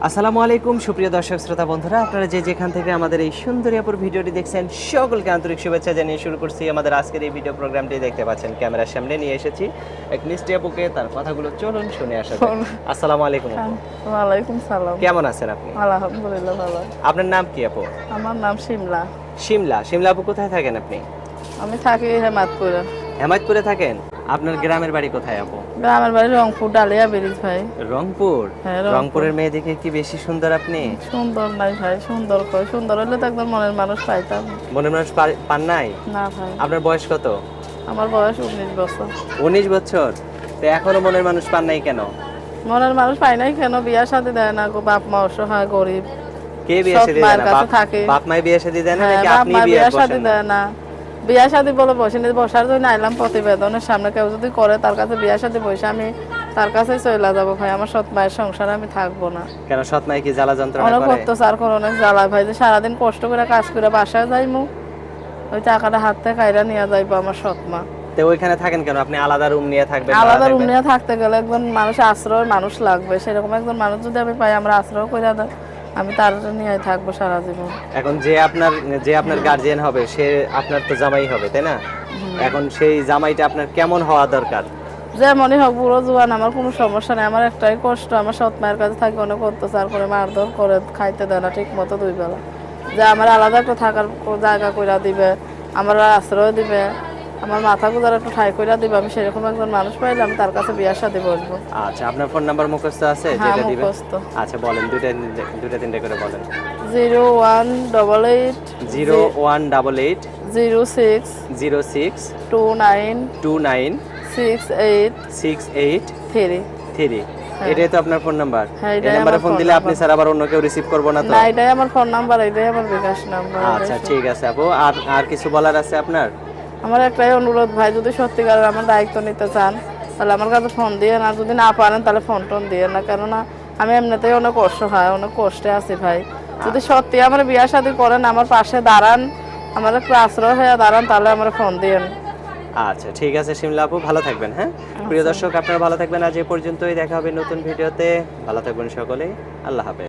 আসসালামু আলাইকুম সুপ্রিয় দর্শক শ্রোতা বন্ধুরা, আপনারা যে যেখান থেকে আমাদের এই সুন্দরী আপুর ভিডিওটি দেখছেন সকলকে আন্তরিক শুভেচ্ছা জানিয়ে শুরু করছি আমাদের আজকের এই ভিডিও প্রোগ্রামটি। দেখতে পাচ্ছেন ক্যামেরার সামনে নিয়ে এসেছি এক মিষ্টি আপুকে, তার কথাগুলো চলুন শুনে আসা যাক। আসসালামু আলাইকুম আপু। ওয়ালাইকুম সালাম। কেমন আছেন আপনি? আলহামদুলিল্লাহ ভালো। আপনার নাম কি আপু? আমার নাম শিমলা। শিমলা আপু, কোথায় থাকেন আপনি? আমি থাকি হেমাদপুরে। হেমায়তপুরে থাকেন? আপনার গ্রামের বাড়ি কোথায় আপু? গ্রামের বাড়ি রংপুর, ডালিয়া ব্রিজ ভাই। রংপুর? হ্যাঁ, রংপুর। রংপুরের মেয়ে দেখে কি বেশি সুন্দর আপনি? সুন্দর নাই ভাই, সুন্দর কই? সুন্দর হলে তো একদম মনের মানুষ পাইতাম। মনের মানুষ পান নাই? না ভাই, আপনার বয়স কত? আমার বয়স 19 বছর। 19 বছর? তো এখনো মনের মানুষ পান নাই কেন? মনের মানুষ পাই নাই কেন? বিয়া শাদী দেয় না গো, বাপ মা অসহায় গরিব। কে বিয়ে সৎ শাদী মায়ের দেয় না? কাছে থাকে। বাপ মাই বিয়ে শাদী দেয় না হ্যাঁ, নাকি বাপ আপনি মা বিয়ে বিয়া শাদী বসেন না? দেয় না। বিয়া শাদী বলে বসেনি, বসার জন্য আইলাম প্রতিবেদনের সামনে। কেউ যদি করে তার কাছে বিয়া শাদী বসে আমি তার কাছে চলে যাবো ভাই। আমার সৎ মায়ের সংসারে আমি থাকবো না। কেন, সৎ মাই কি জ্বালা যন্ত্রণা অনেক করে? অত্যাচার করে, অনেক জ্বালায় ভাই। যে সারাদিন কষ্ট করে কাজ করে বাসায় যাইমু, ওই টাকাটা হাত থেকে কাইরা নিয়ে যাইবো আমার সৎ মা। তো ওইখানে থাকেন কেন? আপনি আলাদা রুম নিয়ে থাকবেন? আলাদা রুম নিয়ে থাকতে গেলে একজন মানুষ আশ্রয় মানুষ লাগবে। সেরকম একজন মানুষ যদি আমি পাই, আমরা আশ্রয় করে দেয়, আমি তার নিয়ে থাকবো সারা জীবন। এখন যে আপনার গার্জিয়ান হবে সে আপনার তো জামাই হবে, তাই না? এখন সেই জামাইটা আপনার কেমন হওয়া দরকার? যেমনই হোক, বুড়ো জোয়ান, আমার কোনো সমস্যা নেই। আমার একটাই কষ্ট, আমার সৎ মায়ের কাছে থাকি অনেক অত্যাচার করে, মারধর করে, খাইতে দেয় না ঠিক মতো 2 বেলা। যে আমার আলাদা একটা থাকার জায়গা কইরা দিবে, আমার আশ্রয় দিবে, আমার মাথা গুজার একটু ঠাই কইরা দিবে, আমি সেরকম একজন মানুষ পাইলে আমি তার কাছে বিয়ার সাথে বসবো। আচ্ছা, আপনার ফোন নাম্বার মুখস্থ আছে হ্যাঁ, যেটা দিবেন? মুখস্থ। আচ্ছা বলেন, দুইটা তিনটা করে বলেন। 0188 0188 06 06 29 29 68 68 3। 3। এটাই তো আপনার ফোন নাম্বার? হ্যাঁ, এই এটাই নাম্বারে আমার ফোন ফোন দিলে আপনি নাম্বার। স্যার আবার অন্য কেউ রিসিভ করবো না তো? না, এটাই আমার ফোন নাম্বার, এটাই আমার বিকাশ নাম্বার। আচ্ছা ঠিক আছে আপু, আর কিছু বলার আছে আপনার? আমার একটাই অনুরোধ ভাই, যদি সত্যিকারের আমার দায়িত্ব নিতে চান তাহলে আমার কাছে ফোন দিয়ে না, যদি না পারেন তাহলে ফোন টোন দিয়ে না। কেননা আমি এমনিতেই অনেক কষ্ট হয়, অনেক কষ্টে আছি ভাই। যদি সত্যি আমার বিয়া শাদী করেন, আমার পাশে দাঁড়ান, আমার একটু আশ্রয় হয়ে দাঁড়ান, তাহলে আমার ফোন দিয়েন। আচ্ছা ঠিক আছে শিমলা আপু, ভালো থাকবেন। হ্যাঁ প্রিয় দর্শক, আপনারা ভালো থাকবেন। আজ এ পর্যন্তই, দেখা হবে নতুন ভিডিওতে। ভালো থাকবেন সকলেই, আল্লাহ হাফেজ।